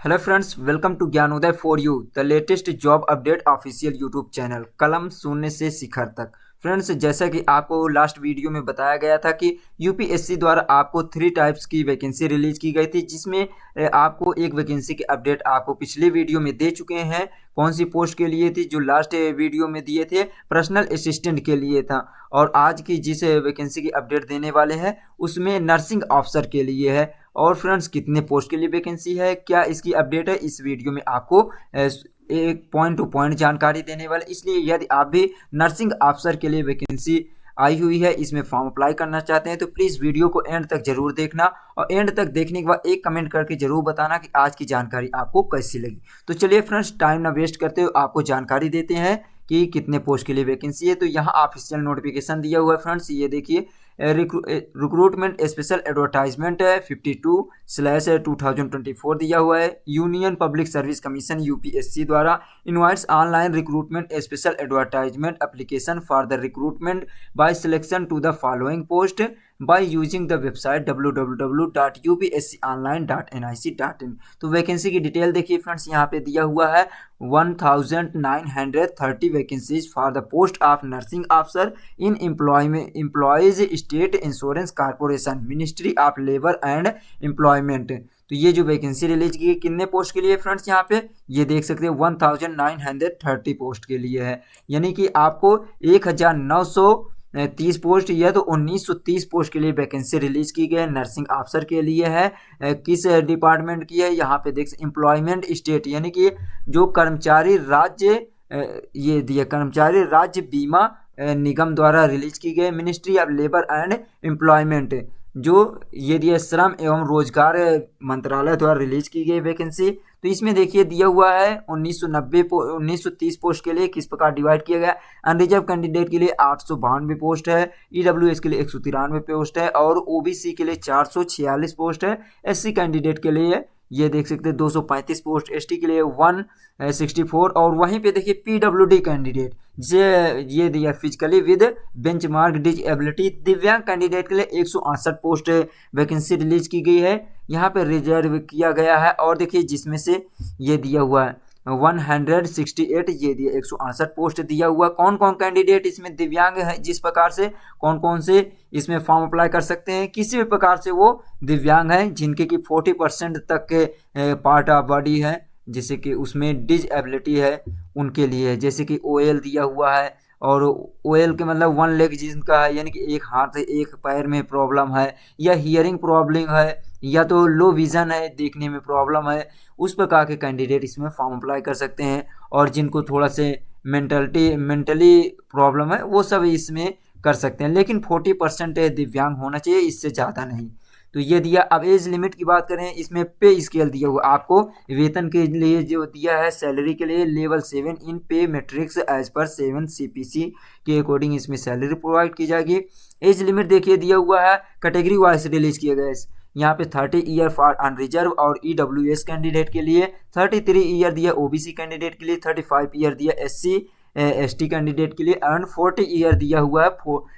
Hello friends, welcome to Gyanoday for you the latest job update official YouTube channel कलम शून्य से शिखर तक। Friends, जैसा कि आपको लास्ट वीडियो में बताया गया था कि यूपीएससी द्वारा आपको 3 टाइप्स की वैकेंसी रिलीज की गई थी, जिसमें आपको एक वैकेंसी के अपडेट आपको पिछले वीडियो में दे चुके हैं। कौन सी पोस्ट के लिए थी? जो लास्ट वीडियो में दिए थे पर्सनल असिस्टेंट के लिए था। और आज की जिस वैकेंसी की अपडेट देने वाले हैं उसमें नर्सिंग ऑफिसर के लिए है। और फ्रेंड्स, कितने पोस्ट के लिए वैकेंसी है, क्या इसकी अपडेट है, इस वीडियो में आपको एक पॉइंट टू पॉइंट जानकारी देने वाले। इसलिए यदि आप भी नर्सिंग ऑफिसर के लिए वैकेंसी आई हुई है, इसमें फॉर्म अप्लाई करना चाहते हैं, तो प्लीज़ वीडियो को एंड तक जरूर देखना और एंड तक देखने के बाद एक कमेंट करके जरूर बताना कि आज की जानकारी आपको कैसी लगी। तो चलिए फ्रेंड्स, टाइम ना वेस्ट करते हुए आपको जानकारी देते हैं कि कितने पोस्ट के लिए वैकेंसी है। तो यहाँ ऑफिशियल नोटिफिकेशन दिया हुआ है फ्रेंड्स, ये देखिए। रिक्रूटमेंट स्पेशल एडवर्टाइजमेंट 52/2024 दिया हुआ है। Union public service commission UPSC द्वारा invites online recruitment special advertisement application for the recruitment by selection to the following post by using the website www.upsconline.nic.in। तो वैकेंसी की डिटेल देखिए friends, यहाँ पे दिया हुआ है 1930 vacancies for the post of nursing officer in employees state insurance corporation ministry of labour and employment. तो ये जो वैकेंसी रिलीज की है कितने पोस्ट के लिए फ्रेंड्स, यहाँ पे ये देख सकते हैं 1930 पोस्ट के लिए है। यानी कि आपको 1930 पोस्ट या तो 1930 पोस्ट के लिए वैकेंसी रिलीज की गई है, नर्सिंग ऑफिसर के लिए है। किस डिपार्टमेंट की है, यहाँ पे देख एम्प्लॉयमेंट स्टेट, यानी कि जो कर्मचारी राज्य ये दिया कर्मचारी राज्य बीमा निगम द्वारा रिलीज की गई। Ministry of labour and employment, जो ये दिया श्रम एवं रोजगार मंत्रालय द्वारा रिलीज की गई वैकेंसी। तो इसमें देखिए दिया हुआ है 1930 पोस्ट के लिए किस प्रकार डिवाइड किया गया। अनरिजर्व कैंडिडेट के लिए 892 पोस्ट है, ईडब्ल्यूएस के लिए 193 पोस्ट है और ओबीसी के लिए 446 पोस्ट है। एससी कैंडिडेट के लिए ये देख सकते हैं 235 पोस्ट, एसटी के लिए 164। और वहीं पे देखिए पीडब्ल्यूडी कैंडिडेट ये दिया फिजिकली विद बेंचमार्क डिसेबिलिटी दिव्यांग कैंडिडेट के लिए 168 पोस्ट वैकेंसी रिलीज की गई है, यहाँ पे रिजर्व किया गया है। और देखिए जिसमें से ये दिया हुआ है 168, ये दिया 168 पोस्ट दिया हुआ। कौन कौन कैंडिडेट इसमें दिव्यांग है, जिस प्रकार से कौन कौन से इसमें फॉर्म अप्लाई कर सकते हैं, किसी भी प्रकार से वो दिव्यांग हैं जिनके कि 40% तक के पार्ट ऑफ बॉडी है, जैसे कि उसमें डिसेबिलिटी है उनके लिए। जैसे कि ओएल दिया हुआ है, और ओएल के मतलब 1 लेग जिनका है, यानी कि एक हाथ एक पैर में प्रॉब्लम है, या हियरिंग प्रॉब्लम है, या तो लो विजन है, देखने में प्रॉब्लम है, उस प्रकार के कैंडिडेट इसमें फॉर्म अप्लाई कर सकते हैं। और जिनको थोड़ा से मेंटली प्रॉब्लम है वो सब इसमें कर सकते हैं, लेकिन 40% दिव्यांग होना चाहिए, इससे ज़्यादा नहीं। तो ये दिया। अब एज लिमिट की बात करें, इसमें पे स्केल दिया हुआ आपको वेतन के लिए जो दिया है। सैलरी के लिए लेवल 7 इन पे मैट्रिक्स एज पर 7 सीपीसी के अकॉर्डिंग इसमें सैलरी प्रोवाइड की जाएगी। एज लिमिट देखिए दिया हुआ है, कैटेगरी वाइज रिलीज किया गया है। यहाँ पे 30 ईयर फॉर अनरिजर्व और ईडब्ल्यूएस कैंडिडेट के लिए, 33 ईयर दिया ओबीसी कैंडिडेट के लिए, 35 ईयर दिया एससी एसटी कैंडिडेट के लिए, एंड 40 ईयर दिया हुआ है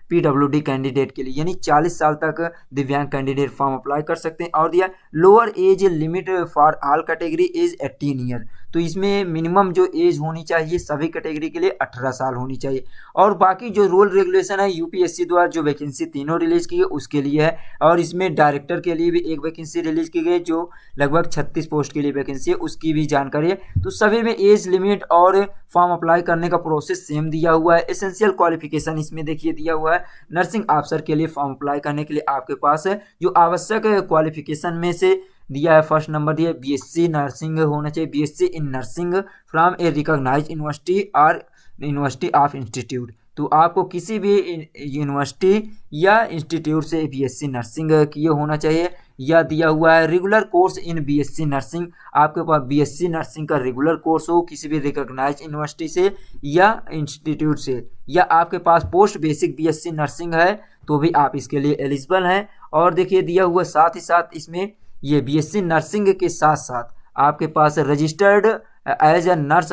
पीडब्ल्यूडी कैंडिडेट के लिए, यानी 40 साल तक दिव्यांग कैंडिडेट फॉर्म अप्लाई कर सकते हैं। और दिया lower age limit for all category is 18 year. तो इसमें मिनिमम जो एज होनी चाहिए सभी कैटेगरी के लिए 18 साल होनी चाहिए। और बाकी जो रूल रेगुलेशन है यूपीएससी द्वारा जो वैकेंसी तीनों रिलीज की गई उसके लिए है। और इसमें डायरेक्टर के लिए भी एक वैकेंसी रिलीज की गई जो लगभग 36 पोस्ट के लिए वैकेंसी है, उसकी भी जानकारी है। तो सभी में एज लिमिट और फॉर्म अप्लाई करने का प्रोसेस सेम दिया हुआ है। एसेंशियल क्वालिफिकेशन इसमें देखिए दिया हुआ है, नर्सिंग ऑफिसर के लिए फॉर्म अप्लाई करने के लिए आपके पास है जो आवश्यक क्वालिफिकेशन में से दिया है। फर्स्ट नंबर दिया बीएससी नर्सिंग होना चाहिए, BSc in nursing from a recognised university और यूनिवर्सिटी ऑफ इंस्टीट्यूट। तो आपको किसी भी यूनिवर्सिटी या इंस्टीट्यूट से बीएससी नर्सिंग किए होना चाहिए। या दिया हुआ है regular course in BSc nursing, आपके पास बीएससी नर्सिंग का रेगुलर कोर्स हो किसी भी रिकॉग्नाइज्ड यूनिवर्सिटी से या इंस्टीट्यूट से, या आपके पास पोस्ट बेसिक बीएससी नर्सिंग है तो भी आप इसके लिए एलिजिबल हैं। और देखिए दिया हुआ साथ ही साथ इसमें ये बीएससी नर्सिंग के साथ साथ आपके पास registered as a nurse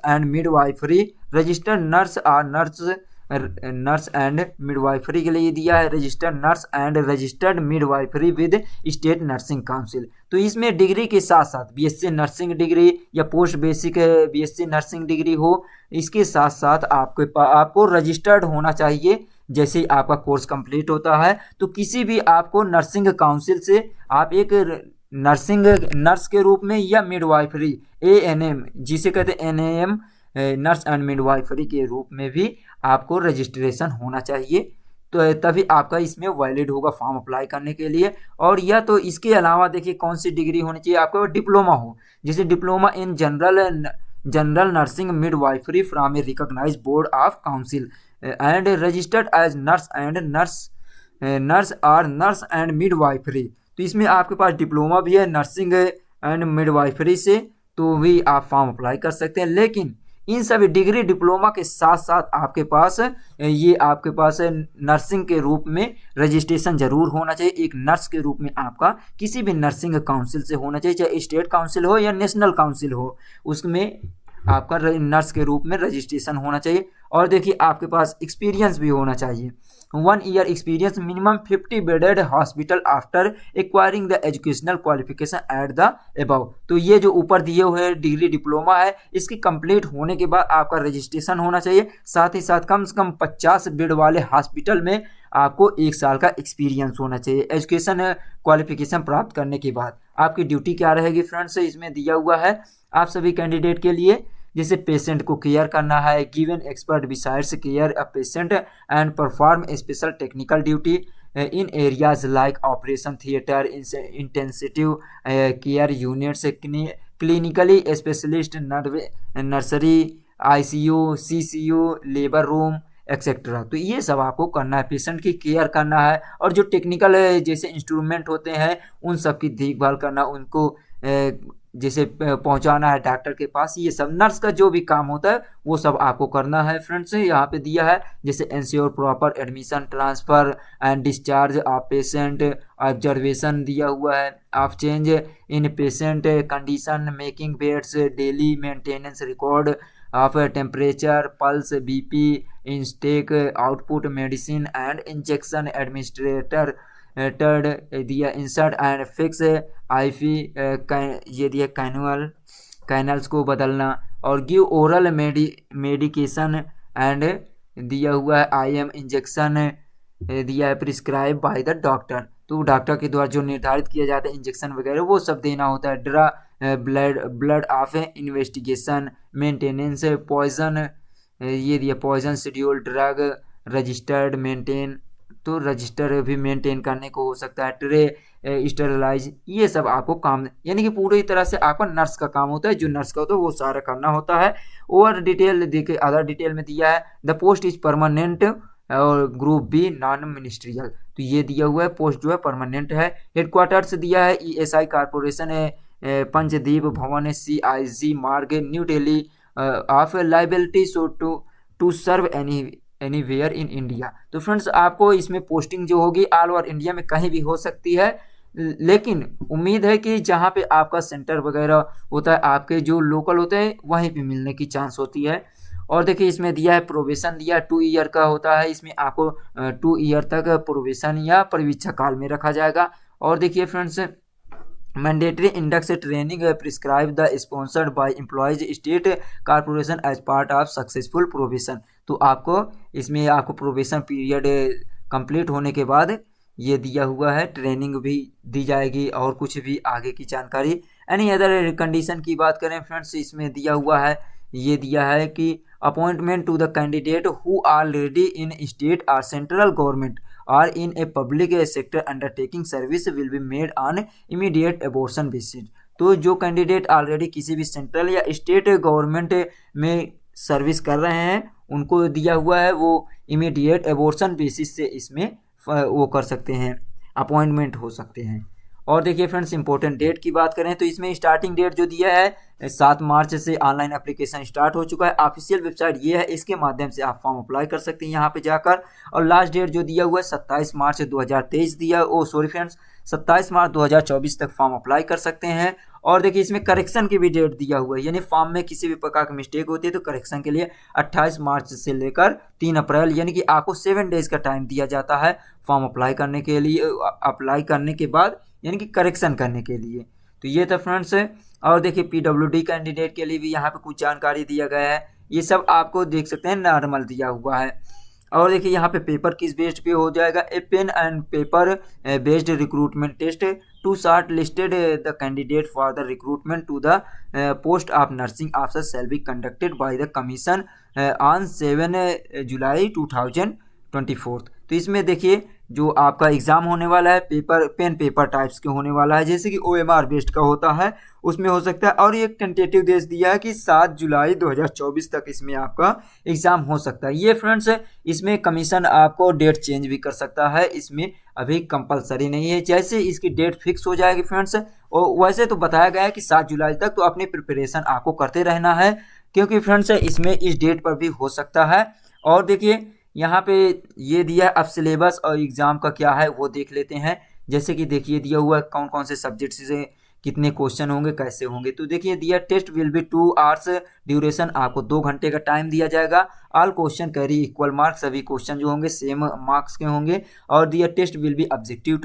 and midwifery, registered nurse और नर्स नर्स एंड मिडवाइफरी के लिए दिया है, registered nurse and registered midwifery with state nursing council. तो इसमें डिग्री के साथ साथ बीएससी नर्सिंग डिग्री या post basic BSc nursing degree हो, इसके साथ साथ आपको रजिस्टर्ड होना चाहिए। जैसे ही आपका कोर्स कंप्लीट होता है तो किसी भी आपको नर्सिंग काउंसिल से आप एक नर्स के रूप में या मिडवाइफरी एएनएम जिसे कहते हैं एनएएम नर्स एंड मिडवाइफरी के रूप में भी आपको रजिस्ट्रेशन होना चाहिए, तो तभी आपका इसमें वैलिड होगा फॉर्म अप्लाई करने के लिए। और या तो इसके अलावा देखिए कौन सी डिग्री होनी चाहिए, आपका डिप्लोमा हो, जैसे diploma in general nursing midwifery from a recognised board of council and registered as nurse and midwifery. तो इसमें आपके पास डिप्लोमा भी है नर्सिंग एंड मिडवाइफरी से, तो भी आप फॉर्म अप्लाई कर सकते हैं। लेकिन इन सभी डिग्री डिप्लोमा के साथ साथ आपके पास नर्सिंग के रूप में रजिस्ट्रेशन जरूर होना चाहिए। एक नर्स के रूप में आपका किसी भी नर्सिंग काउंसिल से होना चाहिए, चाहे स्टेट काउंसिल हो या नेशनल काउंसिल हो, उसमें आपका नर्स के रूप में रजिस्ट्रेशन होना चाहिए। और देखिए आपके पास एक्सपीरियंस भी होना चाहिए, 1 year experience, minimum 50 bedded hospital after acquiring the educational qualification at the above. तो ये जो ऊपर दिए हुए डिग्री डिप्लोमा है, इसकी कंप्लीट होने के बाद आपका रजिस्ट्रेशन होना चाहिए। साथ ही साथ कम से कम 50 बेड वाले हॉस्पिटल में आपको 1 साल का एक्सपीरियंस होना चाहिए। एजुकेशन क्वालिफिकेशन प्राप्त करने के बाद आपकी ड्यूटी क्या रहेगी फ्रेंड्स, इसमें दिया हुआ है आप सभी कैंडिडेट के लिए। जैसे पेशेंट को केयर करना है, given expert besides care a patient and perform special technical duty in areas like operation theatre, intensive care units, clinically specialist nursery, ICU, CCU, labour room etcetera. तो ये सब आपको करना है, पेशेंट की केयर करना है और जो टेक्निकल जैसे इंस्ट्रूमेंट होते हैं उन सब की देखभाल करना, उनको जैसे पहुंचाना है डॉक्टर के पास, ये सब नर्स का जो भी काम होता है वो सब आपको करना है फ्रेंड्स। यहाँ पे दिया है जैसे ensure proper admission, transfer and discharge of patient, observation दिया हुआ है of change in patient condition, making beds, daily maintenance record of temperature, pulse, BP, intake, output, medicine and injection administrator टर्ड दिया, इंसर्ट एंड फिक्स आईपी, ये दिया canals को बदलना, और गिव ओरल मेडिकेशन एंड दिया हुआ है आईएम इंजेक्शन दिया है प्रिस्क्राइब बाय द डॉक्टर। तो डॉक्टर के द्वारा जो निर्धारित किया जाता है इंजेक्शन वगैरह वो सब देना होता है। Draw blood of investigation, maintenance, poison, ये दिया poison schedule, drug registered maintain, तो रजिस्टर भी मेंटेन करने को हो सकता है, ट्रे स्टेरलाइज, ये सब आपको काम, यानी कि पूरी तरह से आपका नर्स का काम होता है, जो नर्स का होता है वो सारा करना होता है। और डिटेल देखिए अदर डिटेल में दिया है द पोस्ट इज परमानेंट और ग्रुप बी नॉन मिनिस्ट्रियल, तो ये दिया हुआ है पोस्ट जो है परमानेंट है। हेडक्वार्टर्स दिया है ESI corporation Panchdeep Bhawan CIG Marg new Delhi of liability so to serve anywhere in India. तो फ्रेंड्स आपको इसमें पोस्टिंग जो होगी ऑल ओवर इंडिया में कहीं भी हो सकती है, लेकिन उम्मीद है कि जहाँ पे आपका सेंटर वगैरह होता है आपके जो लोकल होते हैं वहीं पे मिलने की चांस होती है। और देखिए इसमें दिया है प्रोबेशन दिया 2 ईयर का होता है, इसमें आपको 2 ईयर तक प्रोबेशन या प्रवीक्षा काल में रखा जाएगा। और देखिए friends mandatory index training prescribe the sponsored by employees state corporation as part of successful probation. तो आपको इसमें आपको प्रोबेशन पीरियड कंप्लीट होने के बाद ये दिया हुआ है ट्रेनिंग भी दी जाएगी और कुछ भी आगे की जानकारी। एनी अदर कंडीशन की बात करें फ्रेंड्स, इसमें दिया हुआ है ये दिया है कि appointment to the candidate who already in state और सेंट्रल गवर्नमेंट और in a public sector undertaking service will be made on immediate absorption basis. तो जो कैंडिडेट ऑलरेडी किसी भी सेंट्रल या स्टेट गवर्नमेंट में सर्विस कर रहे हैं उनको दिया हुआ है वो इमीडिएट एबॉर्शन बेसिस से इसमें वो कर सकते हैं, अपॉइंटमेंट हो सकते हैं। और देखिए फ्रेंड्स, इंपॉर्टेंट डेट की बात करें तो इसमें स्टार्टिंग डेट जो दिया है 7 मार्च से ऑनलाइन एप्लीकेशन स्टार्ट हो चुका है। ऑफिशियल वेबसाइट ये है, इसके माध्यम से आप फॉर्म अप्लाई कर सकते हैं यहाँ पे जाकर। और लास्ट डेट जो दिया हुआ है 27 मार्च 2023 दिया, ओ सॉरी फ्रेंड्स, 27 मार्च 2024 तक फॉर्म अप्लाई कर सकते हैं। और देखिए इसमें करेक्शन की भी डेट दिया हुआ है, यानी फॉर्म में किसी भी प्रकार की मिस्टेक होती है तो करेक्शन के लिए 28 मार्च से लेकर 3 अप्रैल, यानी कि आपको 7 डेज का टाइम दिया जाता है फॉर्म अप्लाई करने के लिए, अप्लाई करने के बाद यानी कि करेक्शन करने के लिए। तो ये था फ्रेंड्स। और देखिए पीडब्ल्यूडी कैंडिडेट के लिए भी यहाँ पे कुछ जानकारी दिया गया है, ये सब आपको देख सकते हैं नॉर्मल दिया हुआ है। और देखिए यहाँ पे पेपर किस बेस्ड पे हो जाएगा, a pen and paper based recruitment test to shortlisted the candidate for the recruitment to the post of nursing officer shall be conducted by the commission on 7 July 2024। तो इसमें देखिए जो आपका exam होने वाला है पेन पेपर टाइप्स के होने वाला है, जैसे कि OMR बेस्ड का होता है उसमें हो सकता है। और ये टेंटेटिव डेट दिया है कि 7 जुलाई 2024 तक इसमें आपका एग्जाम हो सकता है। ये फ्रेंड्स, इसमें कमीशन आपको डेट चेंज भी कर सकता है, इसमें अभी कंपलसरी नहीं है। जैसे इसकी डेट फिक्स हो जाएगी फ्रेंड्स, और वैसे तो बताया गया है कि 7 जुलाई तक, तो अपनी प्रिपरेशन आपको करते रहना है, क्योंकि फ्रेंड्स इसमें इस डेट पर भी हो सकता है। और देखिए यहाँ पे ये दिया है, अब सिलेबस और एग्जाम का क्या है वो देख लेते हैं। जैसे कि देखिए दिया हुआ है कौन कौन से सब्जेक्ट से कितने क्वेश्चन होंगे, कैसे होंगे। तो देखिए दिया test will be 2 hours duration, आपको 2 घंटे का टाइम दिया जाएगा। All question carry equal marks, सभी क्वेश्चन जो होंगे सेम मार्क्स के होंगे। और दिया test will be objective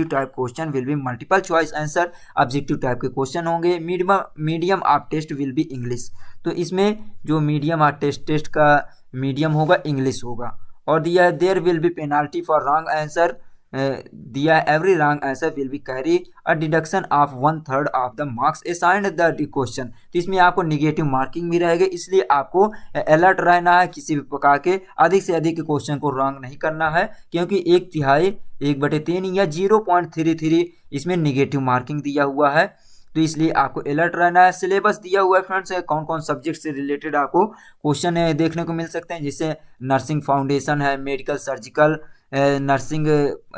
type question will be multiple choice answer, objective type के क्वेश्चन होंगे। Medium of test will be English, तो इसमें जो मीडियम ऑफ टेस्ट का मीडियम होगा इंग्लिश होगा। और दिया है there will be penalty for wrong answer, दिया है every wrong answer will be carry a deduction of 1/3 of the marks assigned the question. तो इसमें आपको निगेटिव मार्किंग भी रहेगी, इसलिए आपको अलर्ट रहना है, किसी भी प्रकार के अधिक से अधिक क्वेश्चन को रॉन्ग नहीं करना है, क्योंकि 1/3 1/3 या 0.33 इसमें निगेटिव मार्किंग दिया हुआ है, तो इसलिए आपको अलर्ट रहना है। सिलेबस दिया हुआ है फ्रेंड्स, कौन कौन सब्जेक्ट से रिलेटेड आपको क्वेश्चन देखने को मिल सकते हैं, जैसे नर्सिंग फाउंडेशन है, मेडिकल सर्जिकल नर्सिंग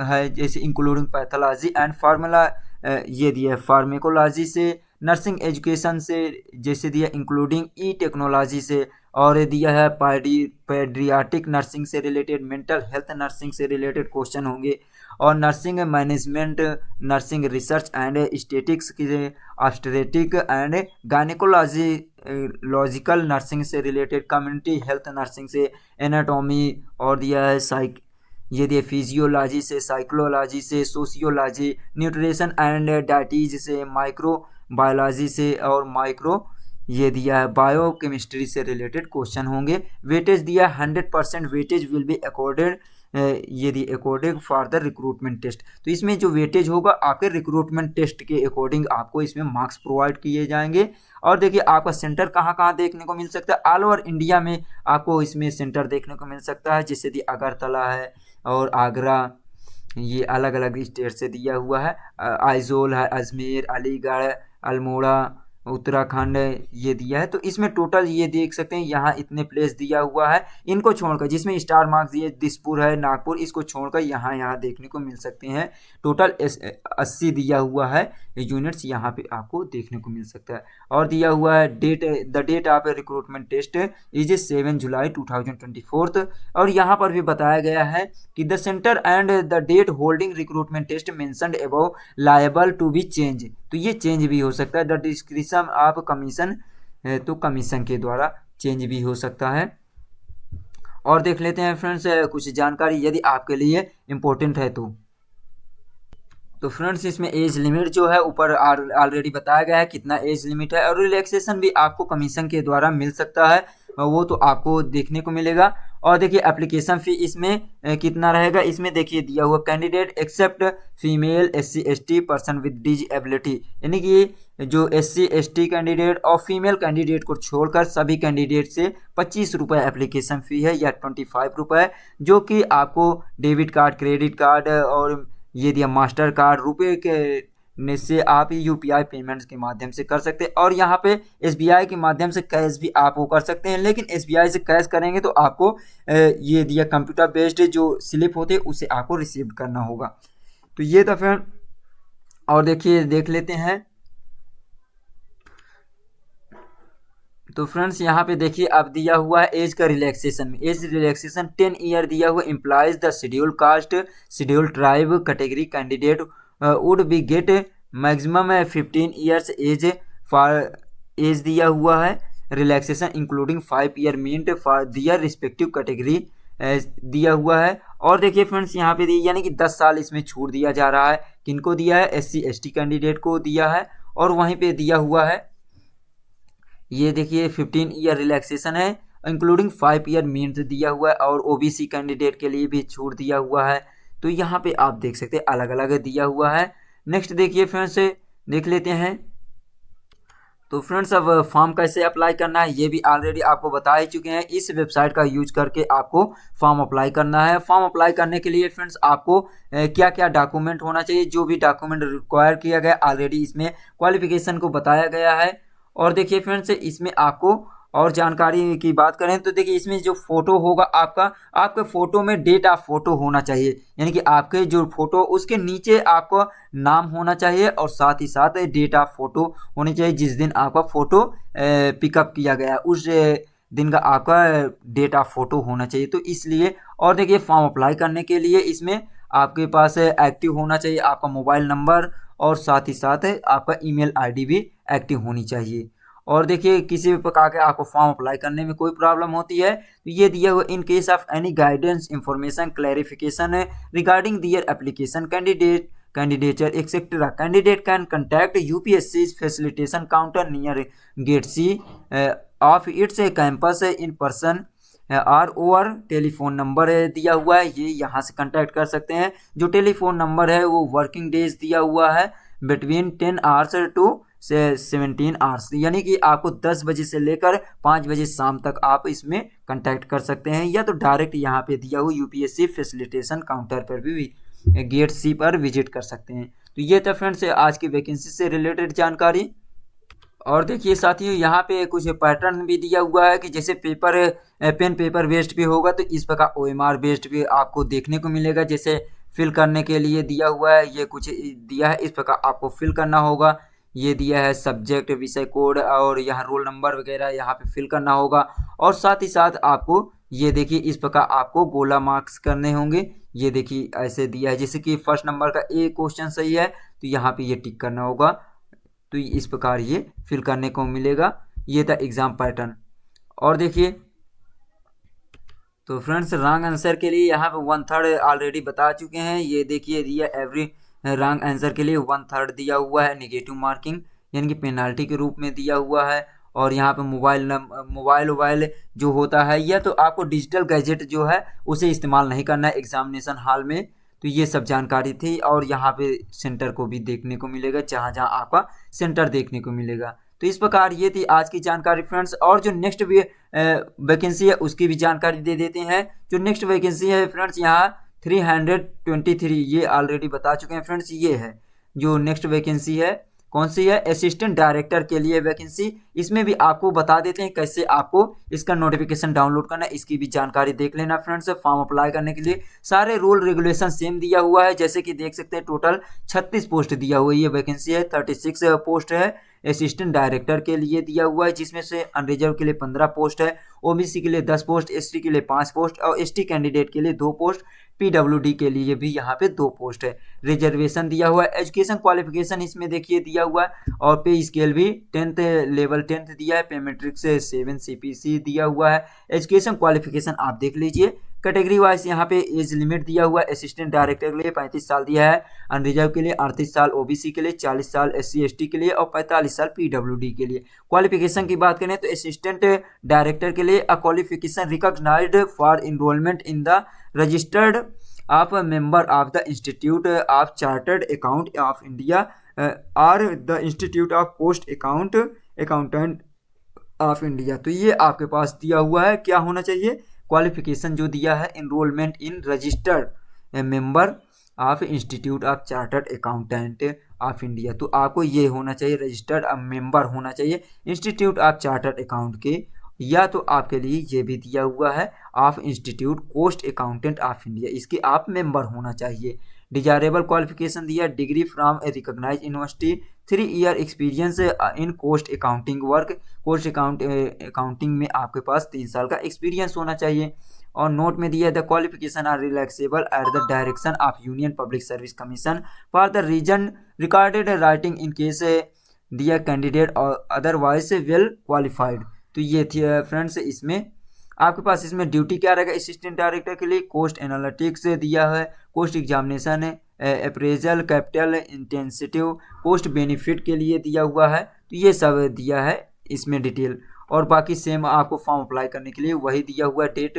है, जैसे इंक्लूडिंग पैथोलॉजी एंड फार्मूला, ये दिया है फार्मेकोलॉजी से, नर्सिंग एजुकेशन से जैसे दिया इंक्लूडिंग ई टेक्नोलॉजी से, और दिया है पेडियाट्रिक नर्सिंग से रिलेटेड, मेंटल हेल्थ नर्सिंग से रिलेटेड क्वेश्चन होंगे, और nursing management, nursing research and statistics की, obstetric and gynaecology logical nursing से रिलेटेड, कम्युनिटी हेल्थ नर्सिंग से, एनाटॉमी, और दिया है ये दिया फिजियोलॉजी से, साइकोलॉजी से, सोशियोलॉजी, न्यूट्रिशन एंड डाइटीज से, माइक्रो बायोलॉजी से, और ये दिया है बायोकेमिस्ट्री से रिलेटेड क्वेश्चन होंगे। वेटेज दिया 100% वेटेज विल बी अकॉर्डेड, ये the according for the recruitment test. तो इसमें जो वेटेज होगा आपके रिक्रूटमेंट टेस्ट के अकॉर्डिंग आपको इसमें मार्क्स प्रोवाइड किए जाएंगे। और देखिए आपका सेंटर कहाँ कहाँ देखने को मिल सकता है, ऑल ओवर इंडिया में आपको इसमें सेंटर देखने को मिल सकता है, जैसे दी अगरतला है और आगरा, ये अलग अलग स्टेट से दिया हुआ है। आइजोल है, अजमेर, अलीगढ़, अल्मोड़ा, उत्तराखंड ये दिया है। तो इसमें टोटल ये देख सकते हैं यहाँ इतने प्लेस दिया हुआ है, इनको छोड़कर जिसमें स्टार मार्क्स दिए दिसपुर है, नागपुर, इसको छोड़कर यहाँ देखने को मिल सकते हैं। टोटल 80 दिया हुआ है यूनिट्स, यहाँ पे आपको देखने को मिल सकता है। और दिया हुआ है the date of recruitment test is 7 July 2024। और यहाँ पर भी बताया गया है कि the centre and the date holding recruitment test mentioned above liable to be change, तो ये चेंज भी हो सकता है। द डिस्क्रिप्शन ऑफ कमीशन, तो कमीशन के द्वारा चेंज भी हो सकता है। और देख लेते हैं फ्रेंड्स कुछ जानकारी यदि आपके लिए इम्पोर्टेंट है तो फ्रेंड्स इसमें एज लिमिट जो है ऊपर ऑलरेडी बताया गया है कितना एज लिमिट है, और रिलैक्सेशन भी आपको कमीशन के द्वारा मिल सकता है, वो तो आपको देखने को मिलेगा। और देखिए एप्लीकेशन फी इसमें कितना रहेगा, इसमें देखिए दिया हुआ candidate except female SC ST person with disability, यानी कि जो SC ST कैंडिडेट और फीमेल कैंडिडेट को छोड़कर सभी कैंडिडेट से 25 रुपये एप्लीकेशन फ़ी है या 25 रुपये, जो कि आपको डेबिट कार्ड, क्रेडिट कार्ड और ये दिया मास्टर कार्ड रुपये के से आप UPI पेमेंट्स के माध्यम से कर सकते हैं। और यहाँ पे SBI के माध्यम से कैश भी आप वो कर सकते हैं, लेकिन SBI से कैश करेंगे तो आपको ये दिया कंप्यूटर बेस्ड जो स्लिप होते हैं उसे आपको रिसीव करना होगा। तो ये था फ्रेंड और देखिए देख लेते हैं। तो फ्रेंड्स यहाँ पे देखिए अब दिया हुआ है एज का रिलैक्सेशन में, एज रिलैक्सेशन 10 ईयर दिया हुआ, implies the schedule caste schedule tribe category candidate would be get maximum 15 years age for age दिया हुआ है, relaxation including 5 year meant for their respective category दिया हुआ है। और देखिए फ्रेंड्स यहाँ पे यानी कि 10 साल इसमें छूट दिया जा रहा है, किनको दिया है, SC ST कैंडिडेट को दिया है। और वहीं पे दिया हुआ है ये देखिए 15 ईयर रिलैक्सेशन है, इंक्लूडिंग 5 ईयर मीन्स दिया हुआ है, और OBC कैंडिडेट के लिए भी छूट दिया हुआ है। तो यहाँ पे आप देख सकते हैं अलग अलग दिया हुआ है। नेक्स्ट देखिए फ्रेंड्स देख लेते हैं। तो फ्रेंड्स अब फॉर्म कैसे अप्लाई करना है ये भी ऑलरेडी आपको बता ही चुके हैं। इस वेबसाइट का यूज करके आपको फॉर्म अप्लाई करना है। फॉर्म अप्लाई करने के लिए फ्रेंड्स आपको क्या क्या डॉक्यूमेंट होना चाहिए, जो भी डॉक्यूमेंट रिक्वायर किया गया ऑलरेडी इसमें क्वालिफिकेशन को बताया गया है। और देखिए फ्रेंड्स इसमें आपको और जानकारी की बात करें तो देखिए इसमें जो फोटो होगा आपका, आपके फोटो में डेट ऑफ फोटो होना चाहिए, यानी कि आपके जो फोटो उसके नीचे आपका नाम होना चाहिए और साथ ही साथ डेट ऑफ फोटो होनी चाहिए, जिस दिन आपका फोटो पिकअप किया गया उस दिन का आपका डेट ऑफ फोटो होना चाहिए। तो इसलिए और देखिए फॉर्म अप्लाई करने के लिए इसमें आपके पास एक्टिव होना चाहिए आपका मोबाइल नंबर, और साथ ही साथ आपका ईमेल आईडी भी एक्टिव होनी चाहिए। और देखिए किसी भी प्रकार के आपको फॉर्म अप्लाई करने में कोई प्रॉब्लम होती है तो ये दिया हुआ in case of any guidance information clarification regarding their application candidature etcetera candidate can contact UPSC facilitation counter near gate C of its campus in person or over telephone number दिया हुआ है, ये यहाँ से कांटेक्ट कर सकते हैं। जो टेलीफोन नंबर है वो वर्किंग डेज दिया हुआ है बिटवीन 10 आवर्स टू 17 आवर्स, यानी कि आपको 10 बजे से लेकर 5 बजे शाम तक आप इसमें कांटेक्ट कर सकते हैं, या तो डायरेक्ट यहाँ पे दिया हुआ UPSC फैसिलिटेशन काउंटर पर भी गेट C पर विजिट कर सकते हैं। तो ये था फ्रेंड्स आज की वैकेंसी से रिलेटेड जानकारी। और देखिए साथियों यहाँ पे कुछ पैटर्न भी दिया हुआ है कि जैसे पेपर पेन पेपर बेस्ड भी होगा, तो इस प्रकार OMR बेस्ड भी आपको देखने को मिलेगा। जैसे फिल करने के लिए दिया हुआ है, ये कुछ दिया है, इस प्रकार आपको फिल करना होगा। ये दिया है सब्जेक्ट विषय कोड और यहाँ रोल नंबर वगैरह यहाँ पे फिल करना होगा। और साथ ही साथ आपको ये देखिए इस प्रकार आपको गोला मार्क्स करने होंगे। ये देखिए ऐसे दिया है, जैसे कि फर्स्ट नंबर का एक क्वेश्चन सही है तो यहाँ पे ये टिक करना होगा, तो इस प्रकार ये फिल करने को मिलेगा। ये था एग्जाम पैटर्न। और देखिए तो फ्रेंड्स रॉन्ग आंसर के लिए यहाँ पे 1/3 ऑलरेडी बता चुके हैं। ये देखिए दिया एवरी रॉन्ग आंसर के लिए 1/3 दिया हुआ है नेगेटिव मार्किंग, यानी कि पेनाल्टी के रूप में दिया हुआ है। और यहाँ पे मोबाइल जो होता है, या तो आपको डिजिटल गैजेट जो है उसे इस्तेमाल नहीं करना है एग्जामिनेशन हॉल में। तो ये सब जानकारी थी। और यहाँ पे सेंटर को भी देखने को मिलेगा, जहाँ जहाँ आपका सेंटर देखने को मिलेगा। तो इस प्रकार ये थी आज की जानकारी फ्रेंड्स। और जो नेक्स्ट वैकेंसी है उसकी भी जानकारी दे देते हैं। जो नेक्स्ट वैकेंसी है फ्रेंड्स यहाँ 323, ये ऑलरेडी बता चुके हैं फ्रेंड्स। ये है जो नेक्स्ट वैकेंसी है, कौन सी है, असिस्टेंट डायरेक्टर के लिए वैकेंसी। इसमें भी आपको बता देते हैं कैसे आपको इसका नोटिफिकेशन डाउनलोड करना है, इसकी भी जानकारी देख लेना फ्रेंड्स। फॉर्म अप्लाई करने के लिए सारे रूल रेगुलेशन सेम दिया हुआ है, जैसे कि देख सकते हैं टोटल 36 पोस्ट दिया हुआ है। ये वैकेंसी है 36 पोस्ट है असिस्टेंट डायरेक्टर के लिए दिया हुआ है, जिसमें से अनरिजर्व के लिए 15 पोस्ट है, OBC के लिए 10 पोस्ट, ST के लिए 5 पोस्ट और ST कैंडिडेट के लिए 2 पोस्ट, PWD के लिए भी यहाँ पे 2 पोस्ट है। रिजर्वेशन दिया हुआ है। एजुकेशन क्वालिफिकेशन इसमें देखिए दिया हुआ है, और पे स्केल भी 10th लेवल 10th दिया है, पे मैट्रिक से 7 CPC दिया हुआ है। एजुकेशन क्वालिफिकेशन आप देख लीजिए। कैटेगरी वाइज यहाँ पे एज लिमिट दिया हुआ है। असिस्टेंट डायरेक्टर के लिए 35 साल दिया है, अनरिजर्व के लिए 38 साल, OBC के लिए 40 साल, SC ST के लिए और 45 साल PWD के लिए। क्वालिफिकेशन की बात करें तो असिस्टेंट डायरेक्टर के लिए a qualification recognised for enrolment in the registered of member of the institute of chartered account of India और the institute of cost accountant of India. तो ये आपके पास दिया हुआ है, क्या होना चाहिए, क्वालिफिकेशन जो दिया है, enrolment in registered member of institute of chartered accountant of India. तो आपको ये होना चाहिए, रजिस्टर्ड मेंबर होना चाहिए इंस्टीट्यूट ऑफ चार्टर्ड अकाउंट के, या तो आपके लिए ये भी दिया हुआ है of institute cost accountant of India, इसके आप मेंबर होना चाहिए। डिजायरेबल क्वालिफिकेशन दिया degree from a recognise university, 3 year experience in cost accounting work, cost accounting में आपके पास 3 साल का एक्सपीरियंस होना चाहिए। और नोट में दिया the qualification are relaxable at the direction of union public service commission for the reason recorded writing in case दिया कैंडिडेट और अदरवाइज वेल क्वालिफाइड। तो ये थी फ्रेंड्स, इसमें आपके पास इसमें ड्यूटी क्या रहेगा असिस्टेंट डायरेक्टर के लिए, कोस्ट एनालिटिक्स दिया है, cost examination appraisal, capital intensive, cost benefit के लिए दिया हुआ है। तो ये सब दिया है इसमें डिटेल, और बाकी सेम आपको फॉर्म अप्लाई करने के लिए वही दिया हुआ डेट।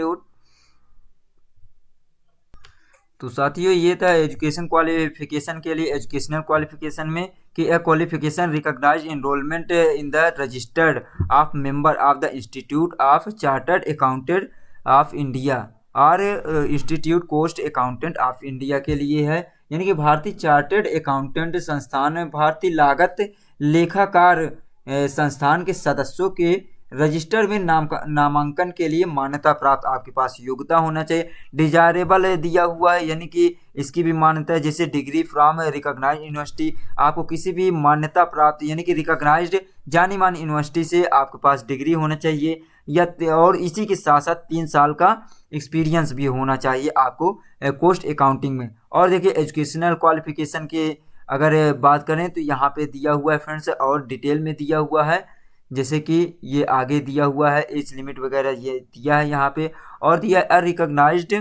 तो साथियों ये था एजुकेशन क्वालिफिकेशन के लिए, एजुकेशनल क्वालिफिकेशन में कि a qualification recognise enrolment in the registered of member of the institute of chartered accountant of India और institute cost accountant of India के लिए है, यानी कि भारतीय चार्टर्ड अकाउंटेंट संस्थान, भारतीय लागत लेखाकार संस्थान के सदस्यों के रजिस्टर में नामांकन के लिए मान्यता प्राप्त आपके पास योग्यता होना चाहिए। डिजायरेबल दिया हुआ है, यानी कि इसकी भी मान्यता है, जैसे डिग्री फ्रॉम रिकॉग्नाइज्ड यूनिवर्सिटी, आपको किसी भी मान्यता प्राप्त यानी कि रिकॉग्नाइज्ड जानी मानी यूनिवर्सिटी से आपके पास डिग्री होना चाहिए, या और इसी के साथ साथ 3 साल का एक्सपीरियंस भी होना चाहिए आपको कोस्ट अकाउंटिंग में। और देखिए एजुकेशनल क्वालिफिकेशन के अगर बात करें तो यहाँ पे दिया हुआ है फ्रेंड्स, और डिटेल में दिया हुआ है, जैसे कि ये आगे दिया हुआ है एज लिमिट वगैरह ये दिया है यहाँ पे, और दिया है recognised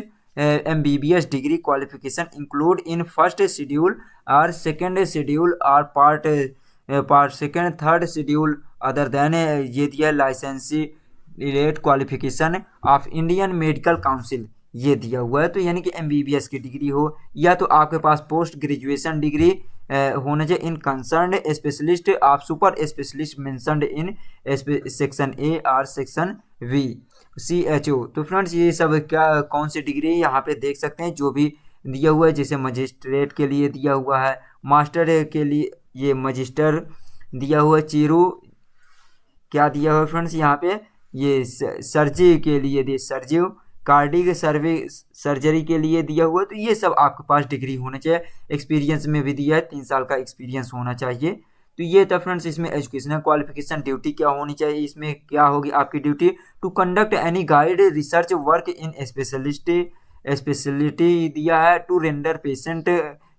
MBBS degree qualification include in first schedule और सेकंड शेड्यूल और part second third schedule other than, ये दिया है licensee relate qualification of Indian medical council, ये दिया हुआ है। तो यानी कि MBBS की डिग्री हो, या तो आपके पास पोस्ट ग्रेजुएशन डिग्री होना चाहिए इन concern specialist of super specialist mentioned in section A और सेक्शन V CHO। तो फ्रेंड्स ये सब क्या कौन सी डिग्री है यहाँ पे देख सकते हैं, जो भी दिया हुआ है, जैसे मजिस्ट्रेट के लिए दिया हुआ है, मास्टर के लिए ये मजिस्टर दिया हुआ है, चीरू क्या दिया हुआ है फ्रेंड्स यहाँ पे, ये सर्जी के लिए दिए सर्जिव, कार्डिक सर्जरी के लिए दिया हुआ है। तो ये सब आपके पास डिग्री होना चाहिए। एक्सपीरियंस में भी दिया है 3 साल का एक्सपीरियंस होना चाहिए। तो ये था फ्रेंड्स इसमें एजुकेशनल क्वालिफिकेशन। ड्यूटी क्या होनी चाहिए, इसमें क्या होगी आपकी duty, to conduct any guide research work in speciality दिया है, to render patient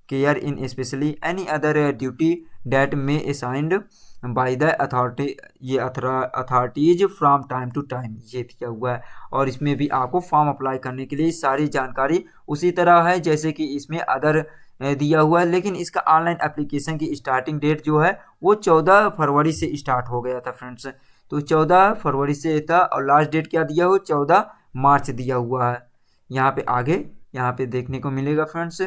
care in specially any other duty date में असाइंड बाय द अथॉरिटी, ये authorities from time to time, ये दिया हुआ है। और इसमें भी आपको फॉर्म अप्लाई करने के लिए सारी जानकारी उसी तरह है जैसे कि इसमें अदर दिया हुआ है, लेकिन इसका ऑनलाइन एप्लीकेशन की स्टार्टिंग डेट जो है वो 14 फरवरी से स्टार्ट हो गया था फ्रेंड्स। तो 14 फरवरी से था, और लास्ट डेट क्या दिया हुआ 14 मार्च दिया हुआ है। यहाँ पे आगे यहाँ पे देखने को मिलेगा फ्रेंड्स,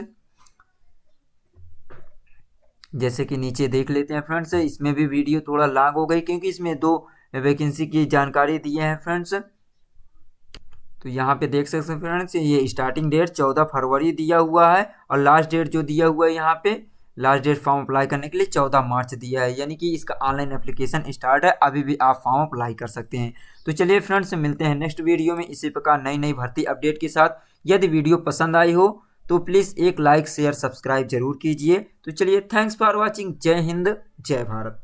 जैसे कि नीचे देख लेते हैं फ्रेंड्स। इसमें भी वीडियो थोड़ा लॉन्ग हो गई क्योंकि इसमें 2 वैकेंसी की जानकारी दी है फ्रेंड्स। तो यहाँ पे देख सकते हैं फ्रेंड्स, ये स्टार्टिंग डेट 14 फरवरी दिया हुआ है, और लास्ट डेट जो दिया हुआ है यहाँ पे लास्ट डेट फॉर्म अप्लाई करने के लिए 14 मार्च दिया है, यानी कि इसका ऑनलाइन एप्लीकेशन स्टार्ट है, अभी भी आप फॉर्म अप्लाई कर सकते हैं। तो चलिए फ्रेंड्स मिलते हैं नेक्स्ट वीडियो में इसी प्रकार नई नई भर्ती अपडेट के साथ। यदि वीडियो पसंद आई हो तो प्लीज़ एक लाइक शेयर सब्सक्राइब जरूर कीजिए। तो चलिए थैंक्स फॉर वॉचिंग। जय हिंद जय भारत।